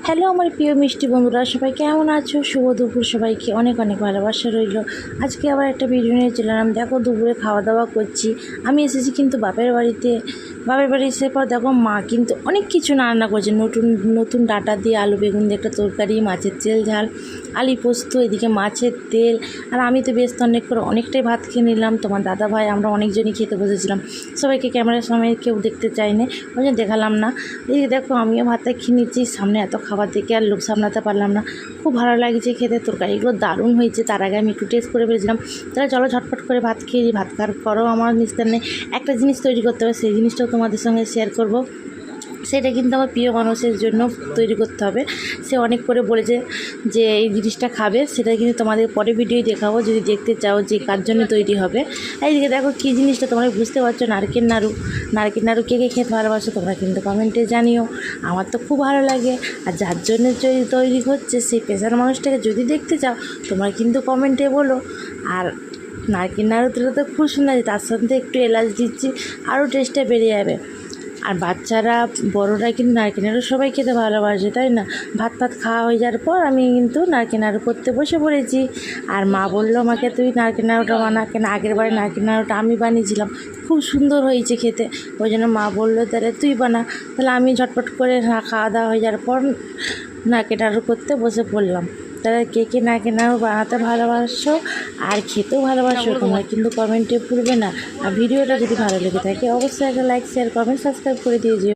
Hello আমার প্রিয় মিষ্টি বন্ধুরা, সবাই কেমন আছো? শুভ দুপুর, সবাইকে অনেক অনেক ভালোবাসা রইল। আজকে আবার একটা ভিডিও নিয়ে চলাম। দেখো দুপুরে খাওয়া দাওয়া করছি। আমি এসেছি কিন্তু বাপের বাড়িতে। বাপের বাড়ি এসে পর দেখো মা কিন্তু অনেক কিছু রান্না করছে। নতুন নতুন ডাঁটা দিয়ে আলু বেগুন দিয়ে একটা তরকারি, মাছের তেল ঝাল, আলু পোস্ত, এদিকে মাছের তেল। আর আমি তো বেশ অনেক করে অনেকটাই ভাত খেয়ে নিলাম। তোমার দাদা ভাই আমরা অনেকজনই খেতে বসেছিলাম। সবাইকে ক্যামেরার সামনে কেউ দেখতে চাইনি, ওই জন্য দেখালাম না। এই দেখো আমিও ভাতটা খেয়ে নিচ্ছি। সামনে এত খাবার দেখে আর লোক সামলাতে পারলাম না। খুব ভালো লাগছে খেতে, তরকারিগুলো দারুণ হয়েছে। তার আগে আমি একটু টেস্ট করে ফেলেছিলাম। তাহলে চলো ঝটপট করে ভাত খেয়ে ভাত খাওয়ার পরও আমার নিস্তার নেই, একটা জিনিস তৈরি করতে হবে। সেই জিনিসটাও তোমাদের সঙ্গে শেয়ার করব। সেটা কিন্তু আমার প্রিয় মানুষের জন্য তৈরি করতে হবে। সে অনেক করে বলেছে যে এই জিনিসটা খাবে, সেটা কিন্তু তোমাদের পরে ভিডিও দেখাবো যদি দেখতে চাও যে কার জন্য তৈরি হবে। এইদিকে দেখো কী জিনিসটা তোমরা বুঝতে পারছো, নারকেল নাড়ু। নারকেল নাড়ু কে কে খেতে ভালোবাসো তোমরা কিন্তু কমেন্টে জানিও। আমার তো খুব ভালো লাগে। আর যার জন্য তৈরি হচ্ছে সেই পেশার মানুষটাকে যদি দেখতে চাও তোমরা কিন্তু কমেন্টে বলো। আর নারকেল নাড়ুতে তো খুব সুন্দর, তার সাথে একটু এলাচ দিচ্ছি, আরও টেস্টটা বেড়ে যাবে। আর বাচ্চারা বড়রা কিন্তু নারকেল নাড়ু সবাই খেতে ভালোবাসে, তাই না? ভাত খাওয়া হয়ে যাওয়ার পর আমি কিন্তু নারকেল নাড়ু করতে বসে পড়েছি। আর মা বললো আমাকে, তুই নারকেল নাড়ুটা বানা। কেন আগের বারে নারকেল নাড়ুটা আমি বানিয়েছিলাম, খুব সুন্দর হয়েছে খেতে। ওই জন্য মা বললো তাহলে তুই বানা। তাহলে আমি ঝটপট করে খাওয়া দাওয়া হয়ে যাওয়ার পর নারকেল নাড়ু করতে বসে পড়লাম। তাহলে কে কে নারকেল নাড়ু বানাতে ভালোবাসো আর খেতেও ভালোবাসো তোমরা কিন্তু কমেন্টে ভুলবে না। আর ভিডিওটা যদি ভালো লেগে থাকে অবশ্যই একটা লাইক, শেয়ার, কমেন্ট, সাবস্ক্রাইব করে দিয়ে যেও।